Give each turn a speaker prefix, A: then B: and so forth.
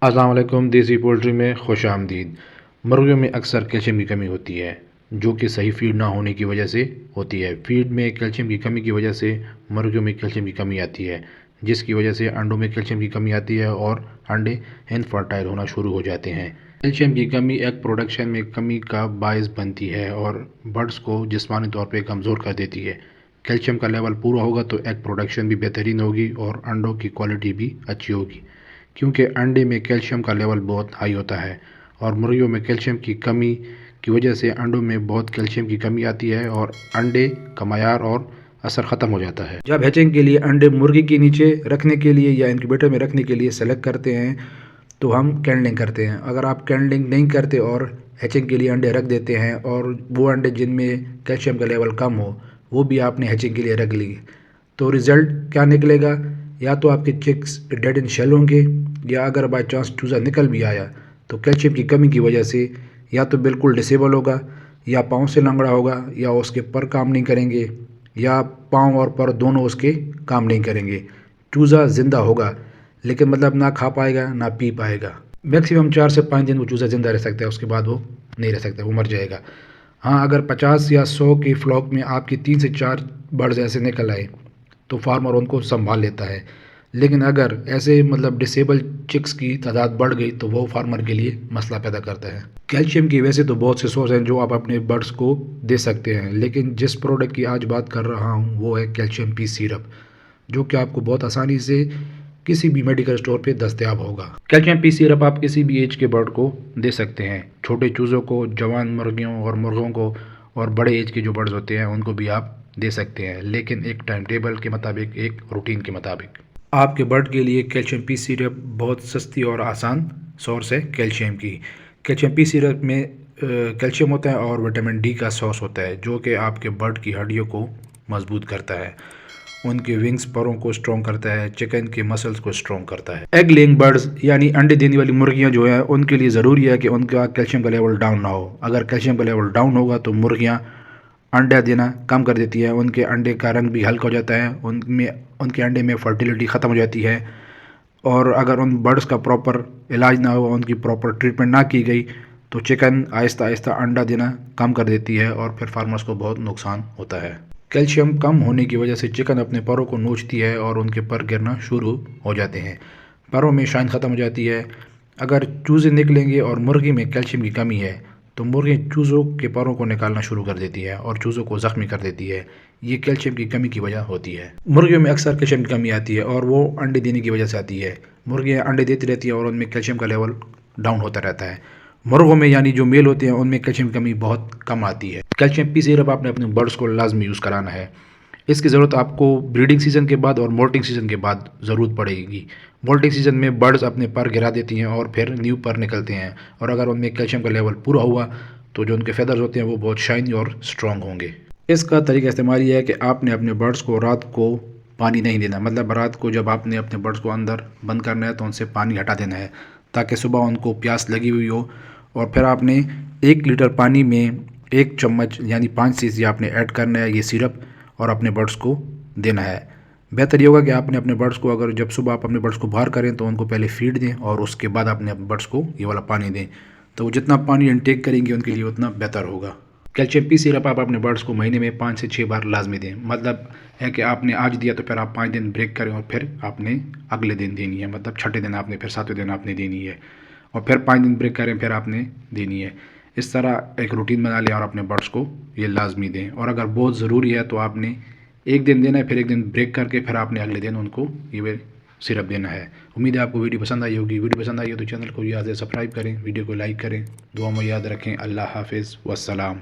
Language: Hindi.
A: अस्सलाम वालेकुम। देसी पोल्ट्री में खुश आमदीद। मुर्गियों में अक्सर कैल्शियम की कमी होती है जो कि सही फीड ना होने की वजह से होती है। फीड में कैल्शियम की कमी की वजह से मुर्गियों में कैल्शियम की कमी आती है, जिसकी वजह से अंडों में कैल्शियम की कमी आती है और अंडे इनफर्टाइल होना शुरू हो जाते हैं। कैल्शियम की कमी एग प्रोडक्शन में कमी का बायस बनती है और बर्ड्स को जिस्मानी तौर पर कमज़ोर कर देती है। कैल्शियम का लेवल पूरा होगा तो एग प्रोडक्शन भी बेहतरीन होगी और अंडों की क्वालिटी भी अच्छी होगी, क्योंकि अंडे में कैल्शियम का लेवल बहुत हाई होता है और मुर्गियों में कैल्शियम की कमी की वजह से अंडों में बहुत कैल्शियम की कमी आती है और अंडे का मयार और असर ख़त्म हो जाता है। जब हैचिंग के लिए अंडे मुर्गी के नीचे रखने के लिए या इनक्यूबेटर में रखने के लिए सेलेक्ट करते हैं तो हम कैंडलिंग करते हैं। अगर आप कैंडलिंग नहीं करते और हैचिंग के लिए अंडे रख देते हैं और वो अंडे जिनमें कैल्शियम का लेवल कम हो वो भी आपने हैचिंग के लिए रख लिए, तो रिज़ल्ट क्या निकलेगा? या तो आपके चिक्स डेड इन शेल होंगे, या अगर बाय चांस चूज़ा निकल भी आया तो कैल्शियम की कमी की वजह से या तो बिल्कुल डिसेबल होगा, या पाँव से लंगड़ा होगा, या उसके पर काम नहीं करेंगे, या पाँव और पर दोनों उसके काम नहीं करेंगे। चूज़ा ज़िंदा होगा लेकिन मतलब ना खा पाएगा ना पी पाएगा। मैक्सिमम 4 से 5 दिन वो चूज़ा ज़िंदा रह सकता है, उसके बाद वो नहीं रह सकता, वो मर जाएगा। हाँ, अगर 50 या 100 की फ्लॉक में आपकी 3 से 4 बर्ड्स ऐसे निकल आए तो फार्मर उनको संभाल लेता है, लेकिन अगर ऐसे मतलब डिसेबल चिक्स की तादाद बढ़ गई तो वो फार्मर के लिए मसला पैदा करता है। कैल्शियम की वैसे तो बहुत से सोर्स हैं जो आप अपने बर्ड्स को दे सकते हैं, लेकिन जिस प्रोडक्ट की आज बात कर रहा हूँ वो है कैल्शियम पी सिरप, जो कि आपको बहुत आसानी से किसी भी मेडिकल स्टोर पे दस्तयाब होगा। कैल्शियम पी सिरप आप किसी भी एज के बर्ड को दे सकते हैं, छोटे चूज़ों को, जवान मुर्गियों और मुर्गों को, और बड़े एज के जो बर्ड्स होते हैं उनको भी आप दे सकते हैं, लेकिन एक टाइम टेबल के मुताबिक, एक रूटीन के मुताबिक। आपके बर्ड के लिए कैल्शियम पी सिरप बहुत सस्ती और आसान सोर्स है कैल्शियम की। कैल्शियम पी सिरप में कैल्शियम होता है और विटामिन डी का सोर्स होता है, जो कि आपके बर्ड की हड्डियों को मजबूत करता है, उनके विंग्स परों को स्ट्रॉन्ग करता है, चिकन के मसल्स को स्ट्रॉन्ग करता है। एग लेइंग बर्ड्स यानी अंडे देने वाली मुर्गियां जो है उनके लिए ज़रूरी है कि उनका कैल्शियम का लेवल डाउन ना हो। अगर कैल्शियम का लेवल डाउन होगा तो मुर्गियां अंडा देना कम कर देती है, उनके अंडे का रंग भी हल्का हो जाता है, उनके अंडे में फर्टिलिटी ख़त्म हो जाती है, और अगर उन बर्ड्स का प्रॉपर इलाज ना हो, उनकी प्रॉपर ट्रीटमेंट ना की गई तो चिकन आहिस्ता आहिस्ता अंडा देना कम कर देती है और फिर फार्मर्स को बहुत नुकसान होता है। कैल्शियम कम होने की वजह से चिकन अपने परों को नोचती है और उनके पर गिरना शुरू हो जाते हैं, परों में शाइन ख़त्म हो जाती है। अगर चूज़े निकलेंगे और मुर्गी में कैल्शियम की कमी है तो मुर्गी चूज़ों के परों को निकालना शुरू कर देती है और चूज़ों को ज़ख्मी कर देती है। ये कैल्शियम की कमी की वजह होती है। मुर्गियों में अक्सर कैल्शियम की कमी आती है और वो अंडे देने की वजह से आती है। मुर्गियाँ अंडे देती रहती हैं और उनमें कैल्शियम का लेवल डाउन होता रहता है। मुर्गों में यानी जो मेल होते हैं उनमें कैल्शियम की कमी बहुत कम आती है। कैल्शियम पी सिरप आपने अपने बर्ड्स को लाजमी यूज़ कराना है। इसकी ज़रूरत आपको ब्रीडिंग सीज़न के बाद और मोल्टिंग सीज़न के बाद ज़रूरत पड़ेगी। मोल्टिंग सीज़न में बर्ड्स अपने पर गिरा देती हैं और फिर न्यू पर निकलते हैं, और अगर उनमें कैल्शियम का लेवल पूरा हुआ तो जो उनके फेदर्स होते हैं वो बहुत शाइनी और स्ट्रॉन्ग होंगे। इसका तरीका इस्तेमाल ये है कि आपने अपने बर्ड्स को रात को पानी नहीं देना, मतलब रात को जब आपने अपने बर्ड्स को अंदर बंद करना है तो उनसे पानी हटा देना है ताकि सुबह उनको प्यास लगी हुई हो, और फिर आपने 1 लीटर पानी में 1 चम्मच यानी 5 सीसी आपने ऐड करना है ये सिरप और अपने बर्ड्स को देना है। बेहतर ये होगा कि आपने अपने बर्ड्स को, अगर जब सुबह आप अपने बर्ड्स को बाहर करें तो उनको पहले फीड दें और उसके बाद अपने बर्ड्स को ये वाला पानी दें, तो वो जितना पानी इनटेक करेंगे उनके लिए उतना बेहतर होगा। कैल्शियम पी सिरप आप अपने बर्ड्स को महीने में 5 से 6 बार लाजमी दें, मतलब है कि आपने आज दिया तो फिर आप 5 दिन ब्रेक करें और फिर आपने अगले दिन देनी है, मतलब छठे दिन आपने, फिर 7वें दिन आपने देनी है, और फिर 5 दिन ब्रेक करें फिर आपने देनी है। इस तरह एक रूटीन बना लें और अपने बर्ड्स को ये लाजमी दें, और अगर बहुत ज़रूरी है तो आपने 1 दिन देना है, फिर 1 दिन ब्रेक करके फिर आपने अगले दिन उनको ये सिरप देना है। उम्मीद है आपको वीडियो पसंद आई होगी। वीडियो पसंद आई हो तो चैनल को याद है सब्सक्राइब करें, वीडियो को लाइक करें, दुआ में याद रखें। अल्लाह हाफिज़ वस्सलाम।